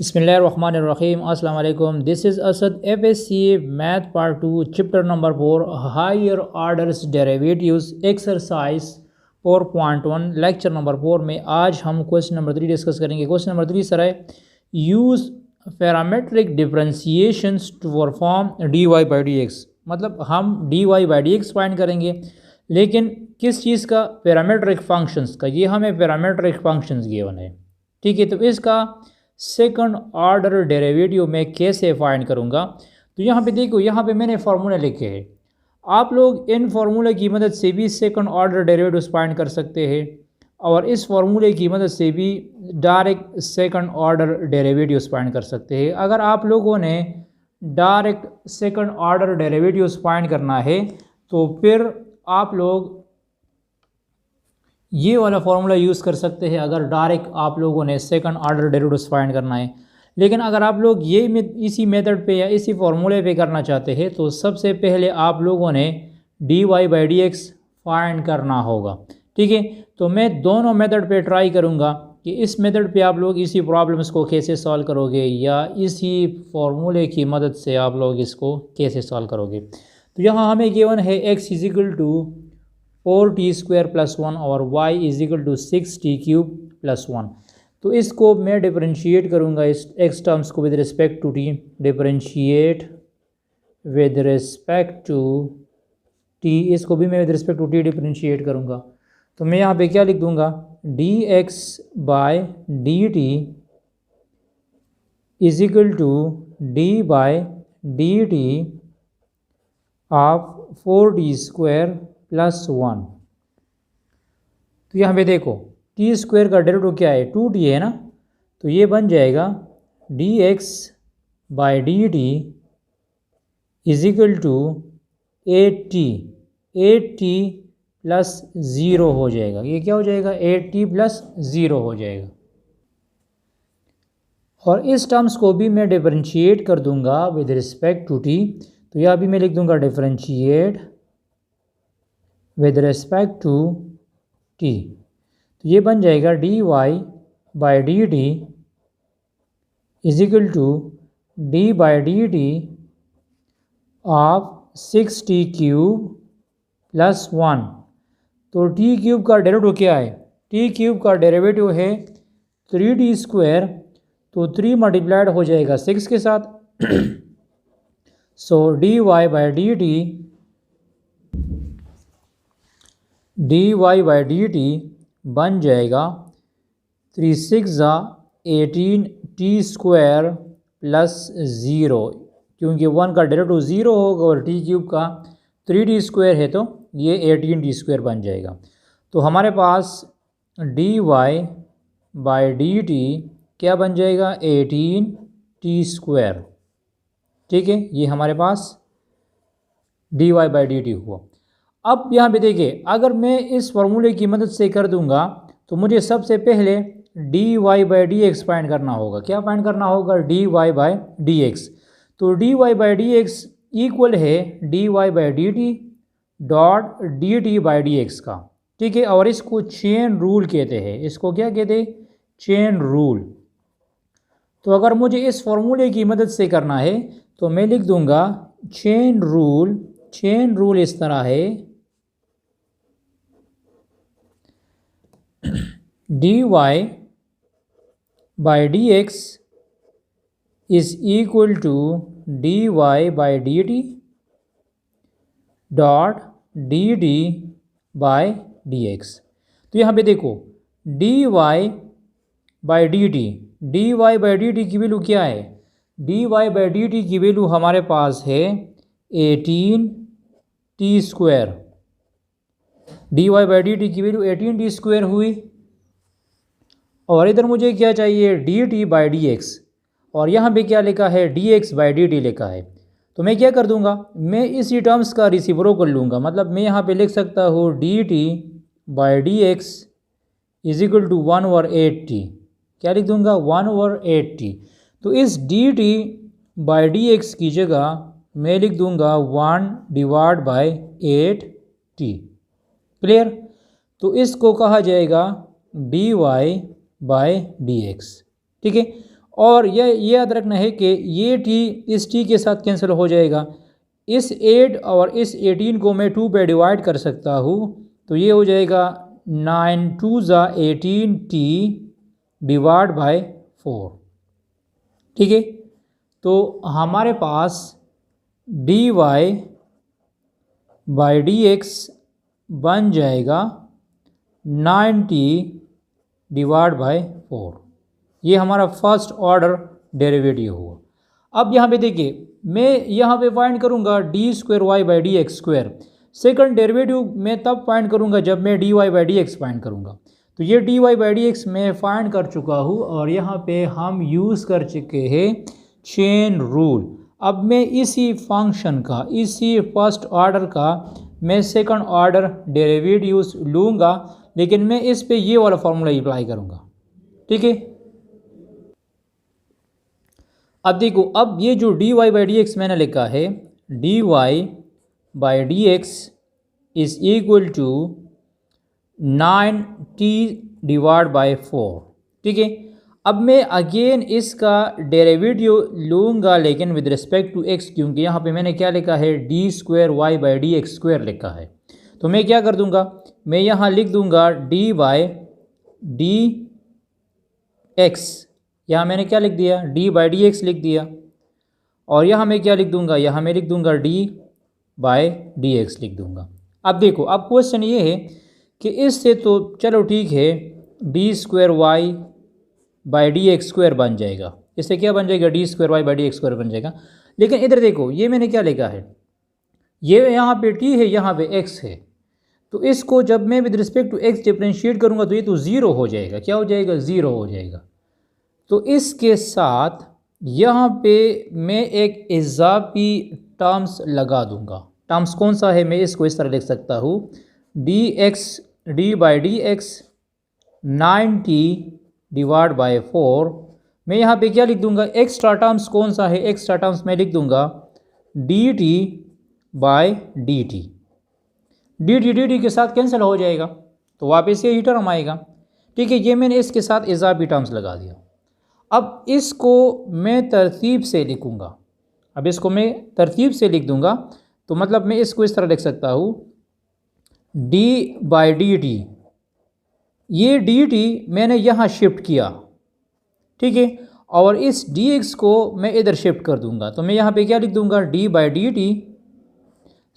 बिस्मिल्लाहिर्रहमानिर्रहीम अस्सलाम वालेकुम। This is Asad FSC math part 2 chapter number 4 higher orders derivatives exercise 4.1 lecture number 4 में आज हम क्वेश्चन नंबर 3 डिस्कस करेंगे। क्वेश्चन नंबर 3 सर है use parametric differentiations to perform dy by dx। मतलब हम dy बाई dx फाइंड करेंगे, लेकिन किस चीज़ का? पैरामेट्रिक फंक्शंस का। ये हमें पैरामेट्रिक फंक्शंस गिवन है, ठीक है। तो इसका सेकंड ऑर्डर डेरिवेटिव मैं कैसे फाइंड करूँगा? तो यहाँ पे देखो, यहाँ पे मैंने फार्मूला लिखे हैं। आप लोग इन फार्मूले की मदद से भी सेकंड ऑर्डर डेरिवेटिव्स फाइंड कर सकते हैं और इस फार्मूले की मदद से भी direct second order derivatives find कर सकते हैं। अगर आप लोगों ने direct second order derivatives find करना है तो फिर आप लोग ये वाला फार्मूला यूज़ कर सकते हैं अगर डायरेक्ट आप लोगों ने सेकंड ऑर्डर डेरिवेटिव्स फाइंड करना है। लेकिन अगर आप लोग ये इसी मेथड पे या इसी फार्मूले पे करना चाहते हैं तो सबसे पहले आप लोगों ने dy बाई dx फाइंड करना होगा, ठीक है। तो मैं दोनों मेथड पे ट्राई करूँगा कि इस मेथड पे आप लोग इसी प्रॉब्लम्स को कैसे सॉल्व करोगे या इसी फार्मूले की मदद से आप लोग इसको कैसे सॉल्व करोगे। तो यहाँ हमें गिवन है x इजिकल टू 4t² + 1 और y इजिकल टू 6t³ + 1। तो इसको मैं डिफरेंशिएट करूँगा इस x टर्म्स को with respect to t। Differentiate with respect to t, इसको भी मैं with respect to t differentiate करूँगा। तो मैं यहाँ पे क्या लिख दूँगा? dx by dt is equal to d by dt of 4t² + 1। तो यहाँ पे देखो t² का डेरिवेटिव क्या है? 2t है ना। तो ये बन जाएगा dx by dt is equal to 8t। 8t + 0 हो जाएगा। ये क्या हो जाएगा? 8t + 0 हो जाएगा। और इस टर्म्स को भी मैं डिफरेंशिएट कर दूंगा विद रिस्पेक्ट टू t। तो यहाँ भी मैं लिख दूंगा differentiate with respect to t। तो ये बन जाएगा dy by dt is equal to d by dt of 6t³ + 1। तो t³ का डेरिवेटिव क्या है? t³ का डेरिवेटिव है 3t²। तो 3 मल्टीप्लाइड हो जाएगा 6 के साथ। सो dy बाई dt बन जाएगा 3 6 18t² + 0, क्योंकि 1 का डेरिवेटिव 0 होगा और t³ का 3t² है तो ये 18t² बन जाएगा। तो हमारे पास dy बाई dt क्या बन जाएगा? 18t², ठीक है। ये हमारे पास dy बाई dt हुआ। अब यहाँ पे देखिए, अगर मैं इस फार्मूले की मदद से कर दूंगा तो मुझे सबसे पहले dy बाई dx फाइंड करना होगा। क्या फाइंड करना होगा? dy by dx। तो dy बाई dx इक्वल है dy by dt dot dt by dx का, ठीक है। और इसको चेन रूल कहते हैं। इसको क्या कहते हैं? Chain rule. तो अगर मुझे इस फार्मूले की मदद से करना है तो मैं लिख दूंगा चेन रूल। चेन रूल इस तरह है dy by dx is equal to dy by dt dot dt by dx। तो यहाँ पे देखो dy बाई dt की वैल्यू क्या है? dy बाई dt की वैल्यू हमारे पास है 18t²। dy बाई dt की वैल्यू 18t² हुई। और इधर मुझे क्या चाहिए? dt by dx। और यहाँ पे क्या लिखा है? dx बाई dt लिखा है। तो मैं क्या कर दूंगा? मैं इसी टर्म्स का रेसिप्रोकल लूँगा। मतलब मैं यहाँ पे लिख सकता हूँ dt by dx is equal to 1/8t। क्या लिख दूंगा? 1/8t। तो इस dt बाई dx की जगह मैं लिख दूंगा 1/8t। क्लियर? तो इसको कहा जाएगा dy बाई dx, ठीक है। और ये याद रखना है कि ये टी इस टी के साथ कैंसिल हो जाएगा। इस 8 और इस 18 को मैं 2 पे डिवाइड कर सकता हूँ, तो ये हो जाएगा 9 2 ज़ा 18 टी डिवाइड बाय 4। ठीक है, तो हमारे पास D Y by D X बन जाएगा 90 डिवाइड बाय 4। ये हमारा फर्स्ट ऑर्डर डेरिवेटिव हुआ। अब यहाँ पे देखिए, मैं यहाँ पे फाइंड करूँगा D square Y by D X square. Second derivative मैं तब फाइंड करूँगा जब मैं D Y by D X find करूँगा। तो ये D Y by D X मैं फाइंड कर चुका हूँ और यहाँ पे हम यूज़ कर चुके हैं चेन रूल। अब मैं इसी फंक्शन का, इसी फर्स्ट ऑर्डर का मैं सेकंड ऑर्डर डेरिवेटिव्स लूँगा, लेकिन मैं इस पे ये वाला फार्मूला अप्लाई करूँगा। ठीक है, अब देखो, अब ये जो D Y by D X मैंने लिखा है, D Y by D X is equal to 9t divide by 4। ठीक है, अब मैं अगेन इसका डेरिवेटिव लूँगा लेकिन विद रिस्पेक्ट टू x, क्योंकि यहाँ पे मैंने क्या लिखा है, D square Y by D X square लिखा है। तो मैं क्या कर दूँगा, मैं यहाँ लिख दूँगा डी बाई डी एक्स, यहाँ मैंने क्या लिख दिया, डी बाई डी एक्स लिख दिया, और यहाँ मैं क्या लिख दूँगा, यहाँ मैं लिख दूँगा डी बाई डी एक्स लिख दूँगा। अब देखो, अब क्वेश्चन ये है कि इससे तो चलो ठीक है, D square Y by D X square बन जाएगा, इससे क्या बन जाएगा, D square Y by D X square बन जाएगा। लेकिन इधर देखो, ये मैंने क्या लिखा है, ये यहाँ पे टी है, यहाँ पे एक्स है, तो इसको जब मैं with respect to X differentiate करूँगा तो ये तो ज़ीरो हो जाएगा। क्या हो जाएगा, ज़ीरो हो जाएगा। तो इसके साथ यहाँ पे मैं एक इजाफी टर्म्स लगा दूँगा। टर्म्स कौन सा है, मैं इसको इस तरह लिख सकता हूँ, D x D by D x 90 divide by 4। मैं यहाँ पे क्या लिख दूँगा, एक्स्ट्रा टर्म्स कौन सा है, एक्स्ट्रा टर्म्स मैं लिख दूँगा D T by D T. D T के साथ कैंसिल हो जाएगा तो वापस ये टर्म आएगा। ठीक है, ये मैंने इसके साथ इजाफी टर्म्स लगा दिया। अब इसको मैं तरतीब से लिखूँगा, अब इसको मैं तरतीब से लिख दूँगा, तो मतलब मैं इसको इस तरह लिख सकता हूँ, डी बाई डी टी, ये डी टी मैंने यहाँ शिफ्ट किया। ठीक है, और इस डी एक्स को मैं इधर शिफ्ट कर दूँगा, तो मैं यहाँ पे क्या लिख दूँगा, डी बाई डी टी,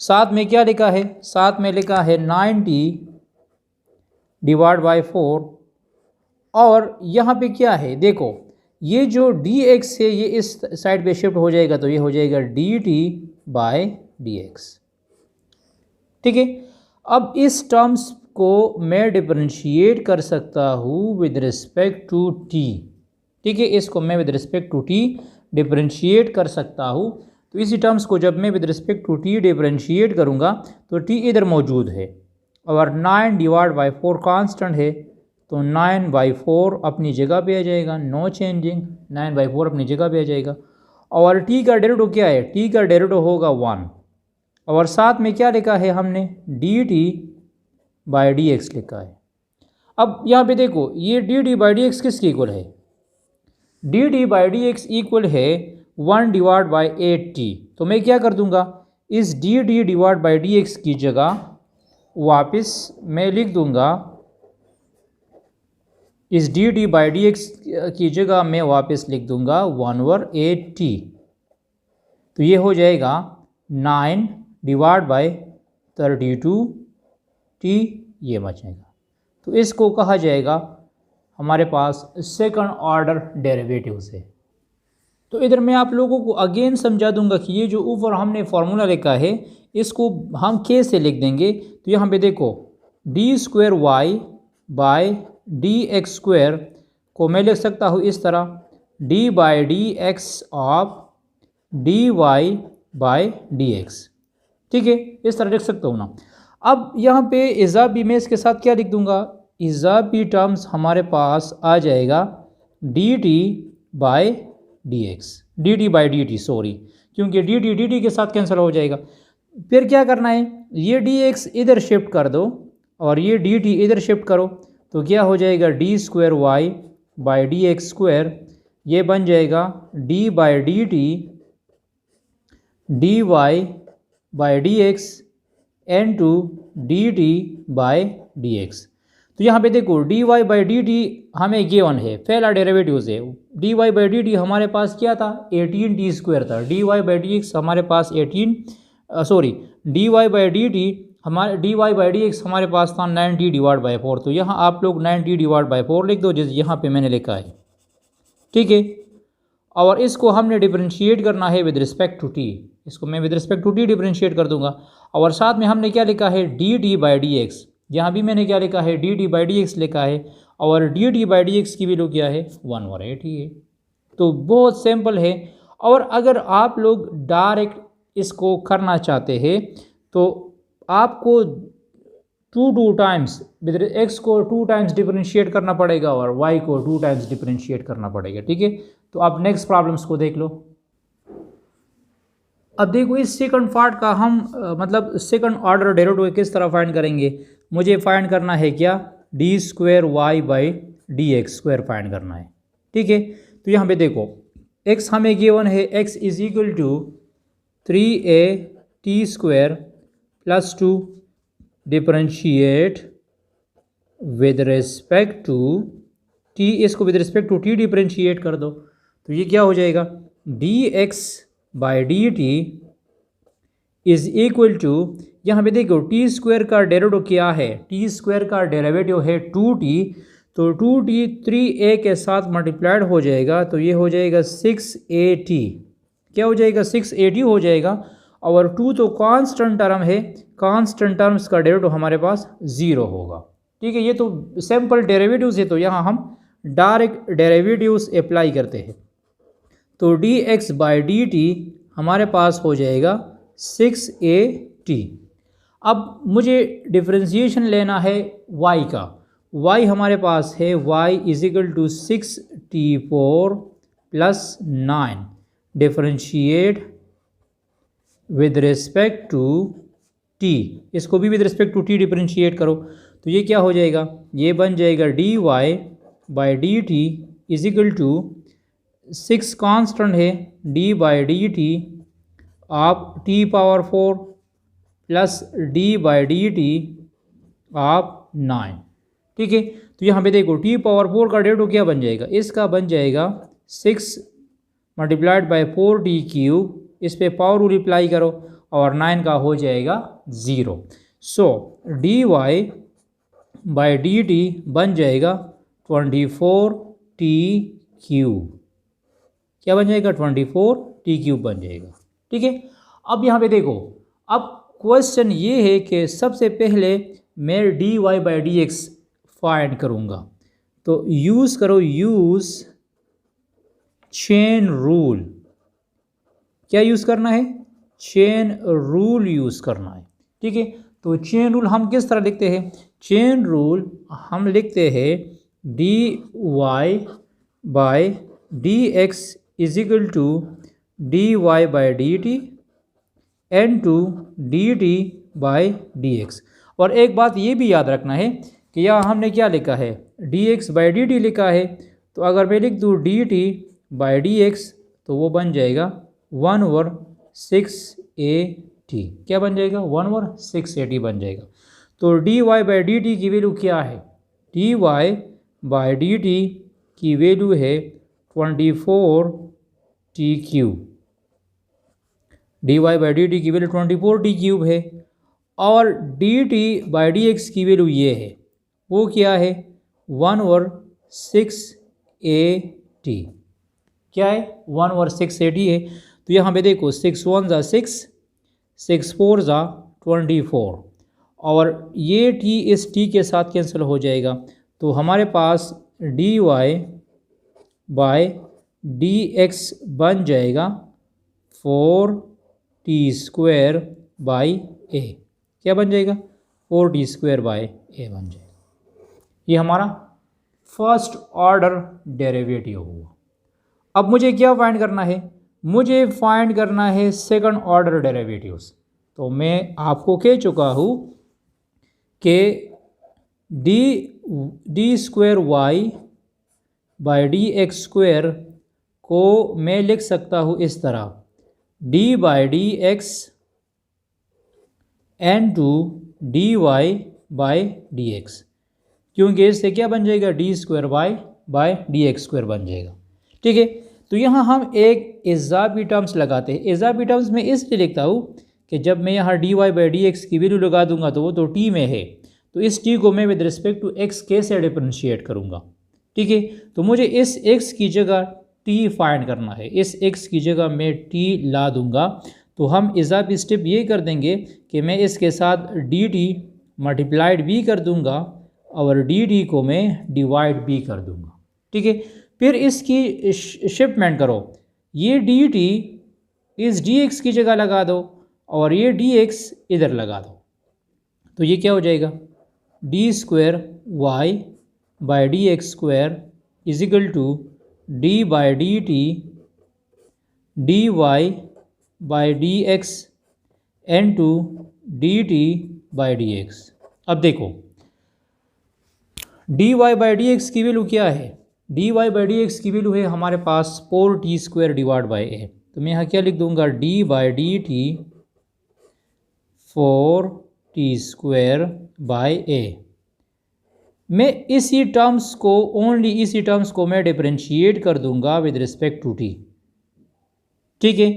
साथ में क्या लिखा है, साथ में लिखा है 90 डिवाइड बाई 4। और यहाँ पे क्या है, देखो ये जो डी एक्स है ये इस साइड पे शिफ्ट हो जाएगा, तो ये हो जाएगा D T by D X. ठीक है, अब इस टर्म्स को मैं डिफरेंशिएट कर सकता हूँ विद रिस्पेक्ट टू टी। ठीक है, इसको मैं with respect to T differentiate कर सकता हूँ। तो इसी टर्म्स को जब मैं with respect to T differentiate करूँगा तो टी इधर मौजूद है, और 9 डिवाइड बाई 4 कांस्टेंट है, तो 9 बाई 4 अपनी जगह पे आ जाएगा, नो चेंजिंग, 9 बाई 4 अपनी जगह पे आ जाएगा। और टी का डेरिवेटिव क्या है, टी का डेरिवेटिव होगा 1, और साथ में क्या लिखा है हमने, D T by D X लिखा है। अब यहाँ पे देखो, ये D T by D X किसके इक्वल है, D T by D x equal है 1 डिवाइड बाई 8t। तो मैं क्या कर दूँगा, इस D T divide by D X की जगह वापस मैं लिख दूँगा, इस D T by D X की जगह मैं वापस लिख दूँगा 1/8t। तो ये हो जाएगा 9 डिवाइड बाई 32t, ये बचेगा। तो इसको कहा जाएगा हमारे पास सेकंड ऑर्डर डेरिवेटिव से। तो इधर मैं आप लोगों को अगेन समझा दूंगा कि ये जो ऊपर हमने फार्मूला लिखा है इसको हम कैसे लिख देंगे। तो यहाँ पे देखो, D square Y by D X square को मैं लिख सकता हूँ इस तरह, D by D X of D Y by D X. ठीक है, इस तरह लिख सकता हूँ ना। अब यहाँ पे इजाफी मैं इसके साथ क्या लिख दूँगा, इजाफी टर्म्स हमारे पास आ जाएगा D T by D x, D T by D T, sorry, क्योंकि डी टी के साथ कैंसिल हो जाएगा। फिर क्या करना है, ये डी एक्स इधर शिफ्ट कर दो और ये डी टी इधर शिफ्ट करो, तो क्या हो जाएगा, D square Y by D X square ये बन जाएगा D by D T D Y by D X N to D T by D x. तो यहाँ पे देखो D Y by D T हमें गिवन है, पहला डेरिवेटिव है। D Y by D T हमारे पास क्या था, 18 टी स्क्वायर था। D Y by D X हमारे पास D Y by D T D Y by D X हमारे पास था 90 डिवाइड बाई 4। तो यहाँ आप लोग 90 डिवाइड बाई 4 लिख दो, जैसे यहाँ पे मैंने लिखा है, ठीक है। और इसको हमने डिफरेंशिएट करना है विद रिस्पेक्ट टू टी, इसको मैं with respect to T differentiate कर दूंगा। और साथ में हमने क्या लिखा है, D T by D X, यहाँ भी मैंने क्या लिखा है, D T by D X लिखा है। और D T by D X की वैल्यू क्या है, 1/8 ही है। तो बहुत सिंपल है। और अगर आप लोग डायरेक्ट इसको करना चाहते हैं तो आपको 2 टाइम्स एक्स को 2 टाइम्स डिफरेंशिएट करना पड़ेगा और वाई को 2 टाइम्स डिफरेंशिएट करना पड़ेगा, ठीक है। तो आप नेक्स्ट प्रॉब्लम्स को देख लो। अब देखो इस सेकंड पार्ट का हम मतलब सेकंड ऑर्डर डेरिवेटिव किस तरह फाइंड करेंगे। मुझे फाइंड करना है क्या, D square Y by D X square find करना है, ठीक है। तो यहाँ पे देखो x हमें गिवन है, x is equal to 3a t square plus 2 differentiate with respect to t, इसको with respect to t differentiate कर दो। तो ये क्या हो जाएगा, dx by D T is equal to, यहाँ पे देखो टी स्क्वायर का डेरिवेटिव क्या है, टी स्क्वायर का डेरिवेटिव है 2t। तो 2t 3a के साथ मल्टीप्लाइड हो जाएगा, तो ये हो जाएगा 6at, क्या हो जाएगा 6at हो जाएगा। और 2 तो कांस्टेंट टर्म है, कांस्टेंट टर्म्स का डेरिवेटिव हमारे पास 0 होगा, ठीक है। ये तो सिंपल डेरिवेटिव्स है, तो यहाँ हम डायरेक्ट डेरिवेटिव्स अप्लाई करते हैं। तो dx बाई डी टी हमारे पास हो जाएगा 6at। अब मुझे डिफरेंशिएशन लेना है y का, y हमारे पास है y is equal to 6t4 plus 9 differentiate with respect to t, इसको भी with respect to t differentiate करो। तो ये क्या हो जाएगा, ये बन जाएगा dy by D T is equal to 6 constant है, d बाई डी टी आप t power 4 plus d by D T आप 9, ठीक है। तो यहाँ पे देखो t पावर 4 का डेरिवेटिव क्या बन जाएगा, इसका बन जाएगा 6 मल्टीप्लाइड बाई 4t क्यूब, इस पे पावर रूल अप्लाई करो और 9 का हो जाएगा 0। सो dy बाई डी टी बन जाएगा 24t क्यूब, क्या बन जाएगा 24t क्यूब बन जाएगा, ठीक है। अब यहाँ पे देखो, अब क्वेश्चन ये है कि सबसे पहले मैं D Y by D X find करूँगा। तो यूज़ करो, यूज़ चेन रूल, क्या यूज़ करना है, चेन रूल यूज़ करना है, ठीक है। तो चेन रूल हम किस तरह लिखते हैं, चेन रूल हम लिखते हैं D Y by D X is equal to D Y by D T N to D T by D X. और एक बात ये भी याद रखना है कि यहाँ हमने क्या लिखा है, D x by D T लिखा है। तो अगर मैं लिख दूँ D T by D x तो वो बन जाएगा 1/6at, क्या बन जाएगा 1/6at बन जाएगा। तो D Y by D T की वैल्यू क्या है, D Y by D T की वैल्यू है 24t cube, D Y by D T की वैल्यू 24t क्यूब है। और D T by D X की वैल्यू ये है, वो क्या है 1/6at, क्या है 1/6at है। तो यहाँ पे देखो 6 1 ज़ा 6, 6 4 ज़ा 24, और ये t इस t के साथ कैंसिल हो जाएगा। तो हमारे पास D Y by D X बन जाएगा 4t स्क्वायर बाई a, क्या बन जाएगा 4t स्क्वायर बाई a बन जाएगा। ये हमारा फर्स्ट ऑर्डर डेरिवेटिव हुआ। अब मुझे क्या फाइंड करना है, मुझे फाइंड करना है सेकंड ऑर्डर डेरिवेटिव्स। तो मैं आपको कह चुका हूँ कि D square Y by D X square को मैं लिख सकता हूँ इस तरह, D by D X N to D Y by D X, क्योंकि इससे क्या बन जाएगा, D square Y by D X square बन जाएगा। ठीक है, तो यहाँ हम एक इजाफी टर्म्स लगाते हैं। इजाफी टर्म्स में इसलिए लिखता हूँ कि जब मैं यहाँ D Y by D X की वैल्यू लगा दूंगा तो वो तो टी में है, तो इस टी को मैं विद रिस्पेक्ट टू एक्स कैसे डिफरेंशिएट करूँगा। ठीक है, तो मुझे इस एक्स की जगह टी फाइंड करना है, इस एक्स की जगह मैं टी ला दूंगा। तो हम इजाफी स्टेप ये कर देंगे कि मैं इसके साथ डी टी मल्टीप्लाइड भी कर दूंगा और डी टी को मैं डिवाइड भी कर दूंगा। ठीक है, फिर इसकी शिफ्टमेंट करो, ये डी टी इस डी एक्स की जगह लगा दो और ये डी एक्स इधर लगा दो, तो ये क्या हो जाएगा, D square Y by D X square is equal to D by D T D Y by D X N to D T by D X. अब देखो D Y by D X की value क्या है, D Y by D X की value है हमारे पास 4t square divide by A. तो मैं यहाँ क्या लिख दूंगा, D by D T 4t square by ए। मैं इसी टर्म्स को ओनली इसी टर्म्स को मैं डिफरेंशिएट कर दूंगा विद रिस्पेक्ट टू टी। ठीक है,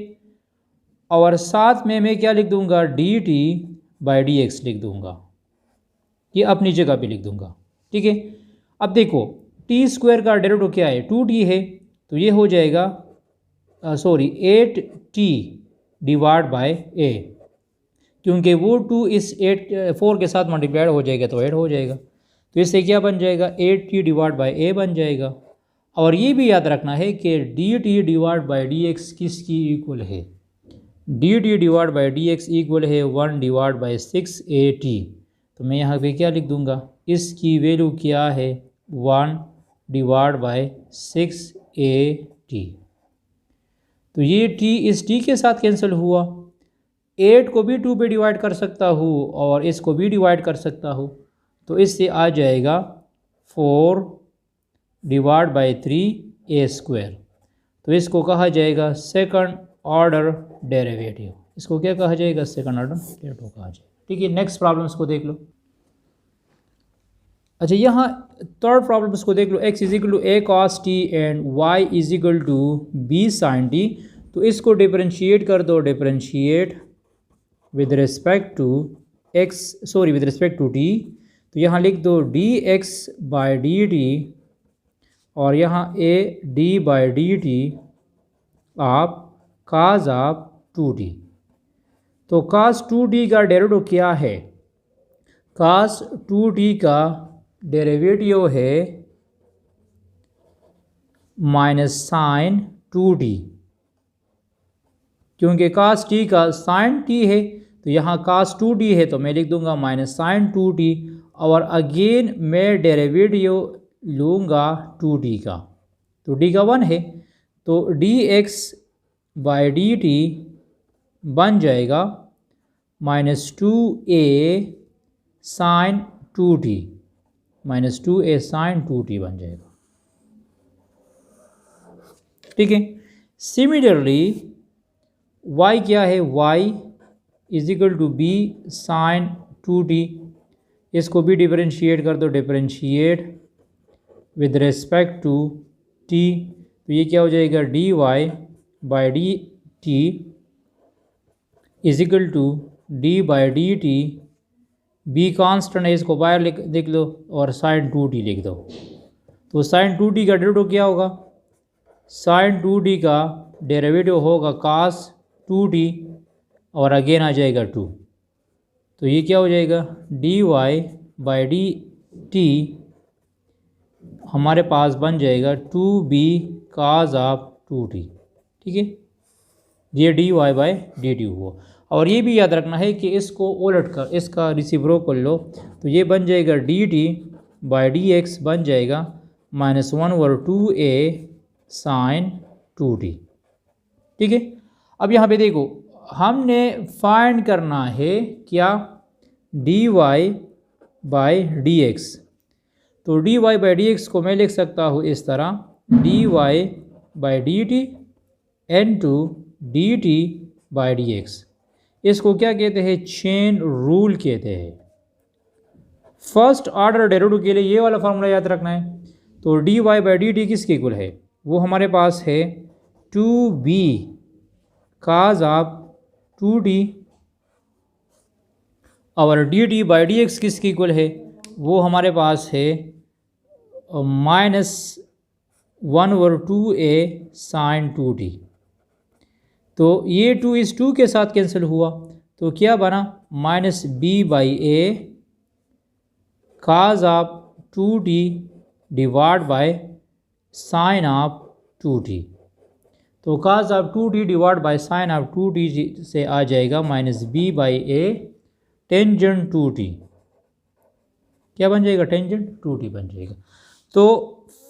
और साथ में मैं क्या लिख दूंगा, D T by D x लिख दूंगा, ये अपनी जगह पे लिख दूंगा। ठीक है, अब देखो टी स्क्वायर का डेरिवेटिव क्या है, 2t है, तो ये हो जाएगा 8t डिवाइड बाई ए, क्योंकि वो 2 इस 4 के साथ मल्टीप्लाइड हो जाएगा तो 8 हो जाएगा, तो इससे क्या बन जाएगा, 8t डिवाइड बाई ए बन जाएगा। और ये भी याद रखना है कि D T divide by D x किसकी इक्वल है, D T divide by D x equal है 1 डिवाइड बाई 6at। तो मैं यहाँ पे क्या लिख दूंगा, इसकी वैल्यू क्या है, 1 डिवाइड बाई 6at। तो ये t इस t के साथ कैंसिल हुआ, 8 को भी 2 पे डिवाइड कर सकता हूँ और इसको भी डिवाइड कर सकता हूँ, तो इससे आ जाएगा 4 डिवाइड बाई 3a स्क्वायर। तो इसको कहा जाएगा सेकंड ऑर्डर डेरिवेटिव, इसको क्या कहा जाएगा, सेकंड ऑर्डर डेरिवेटिव कहा जाएगा। ठीक है, नेक्स्ट प्रॉब्लम्स को देख लो। अच्छा, यहाँ थर्ड प्रॉब्लम्स को देख लो, x is equal to a cos t and y is equal to b sin t। तो इसको डिफरेंशिएट कर दो, differentiate with respect to with respect to t। तो यहाँ लिख दो dx बाई डी टी और यहाँ a d by D T आप cos ऑफ 2t। तो cos 2t का डेरिवेटिव क्या है, cos 2t का डेरिवेटिव है माइनस साइन 2t, क्योंकि cos t का sin t है, तो यहाँ cos 2t है तो मैं लिख दूंगा माइनस साइन 2t, और अगेन मैं डेरिवेटिव लूँगा 2t का, तो d का 1 है, तो dx बाई डी टी बन जाएगा minus 2a sign 2t, minus 2a sign 2t बन जाएगा। ठीक है, सिमिलरली y क्या है, y is equal to b sine 2t, इसको भी डिफरेंशिएट कर दो, differentiate with respect to t। तो ये क्या हो जाएगा, dy by D T is equal to d by D t, b constant है, इसको बाहर लिख लो और साइन 2t लिख दो। तो साइन 2t का डेरिवेटिव क्या होगा, साइन 2t का डेरिवेटिव होगा cos 2t और अगेन आ जाएगा 2। तो ये क्या हो जाएगा, dy बाई डी टी हमारे पास बन जाएगा 2b cos ऑफ 2t। ठीक है, ये dy बाई डी टी हुआ। और ये भी याद रखना है कि इसको उलट कर इसका रिसिप्रोकल लो, तो ये बन जाएगा D T by D X बन जाएगा माइनस 1/2a साइन 2t। ठीक है, अब यहाँ पे देखो हमने फाइंड करना है क्या, dy बाई डी एक्स। तो dy बाई डी एक्स को मैं लिख सकता हूँ इस तरह, dy by D T N to D T by D x. इसको क्या कहते हैं? चेन रूल कहते हैं। फर्स्ट ऑर्डर डेरिवेटिव के लिए ये वाला फार्मूला याद रखना है। तो D Y by D T किसके इक्वल है? वो हमारे पास है two B cos of two T, और D T by D X किसके इक्वल है? वो हमारे पास है -1/2a साइन टू टी। तो ये 2 इस 2 के साथ कैंसिल हुआ, तो क्या बना? -b/a cos of 2t divide by sine of 2t। तो cos of 2t divide by sine of 2t से आ जाएगा -b/a टेंजेंट 2t। क्या बन जाएगा? टेंजेंट 2t बन जाएगा। तो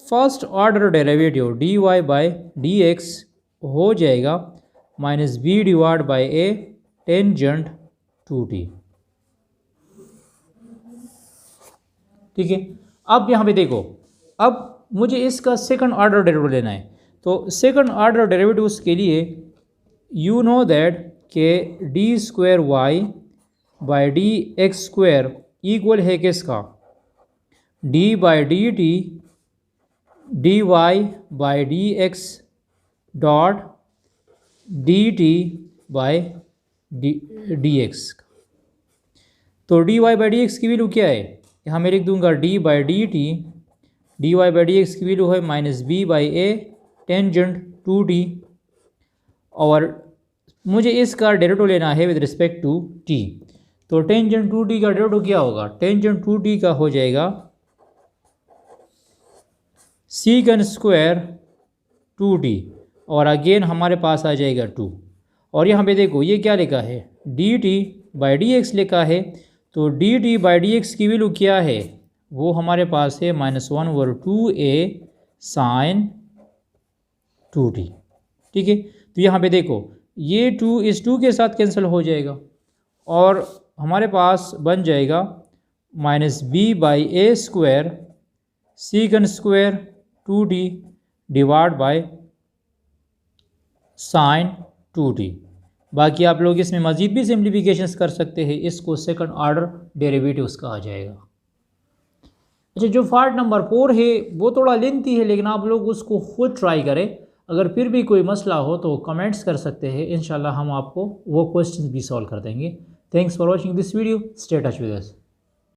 first order derivative dy by dx हो जाएगा -b divide by a tangent 2t। ठीक है, अब यहाँ पे देखो, अब मुझे इसका सेकंड ऑर्डर डेरिवेटिव लेना है। तो सेकंड ऑर्डर डेरिवेटिव्स के लिए यू नो दैट के D square Y by D X square equal है किसका? D by D T D Y by D X dot D T by D x. तो D Y by D X की value क्या है? यहाँ मैं लिख दूंगा D by D T D Y by D X की वैल्यू है -b/a टेंजेंट 2t, और मुझे इसका डेरिवेटिव लेना है विद रिस्पेक्ट टू t। तो टेंजेंट 2t का डेरिवेटिव क्या होगा? टेंजेंट 2t का हो जाएगा सीकन स्क्वायर 2t, और अगेन हमारे पास आ जाएगा 2। और यहाँ पे देखो ये क्या लिखा है? dt बाई डी एक्स लिखा है। तो dt बाई डी एक्स की वैल्यू क्या है? वो हमारे पास है -1/2a साइन 2t। ठीक है, तो यहाँ पे देखो ये 2 इस 2 के साथ कैंसिल हो जाएगा, और हमारे पास बन जाएगा -b/a square secant square 2t divide by sine 2t। बाकी आप लोग इसमें मज़ीद भी सिम्प्लीफिकेशंस कर सकते हैं, इसको सेकंड ऑर्डर डेरिवेटिव्स कहा जाएगा। अच्छा, जो पार्ट नंबर 4 है वो थोड़ा लेंथी है, लेकिन आप लोग उसको खुद ट्राई करें। अगर फिर भी कोई मसला हो तो कमेंट्स कर सकते हैं, इंशाल्लाह हम आपको वो क्वेश्चंस भी सॉल्व कर देंगे। Thanks for watching this video, stay touch with us.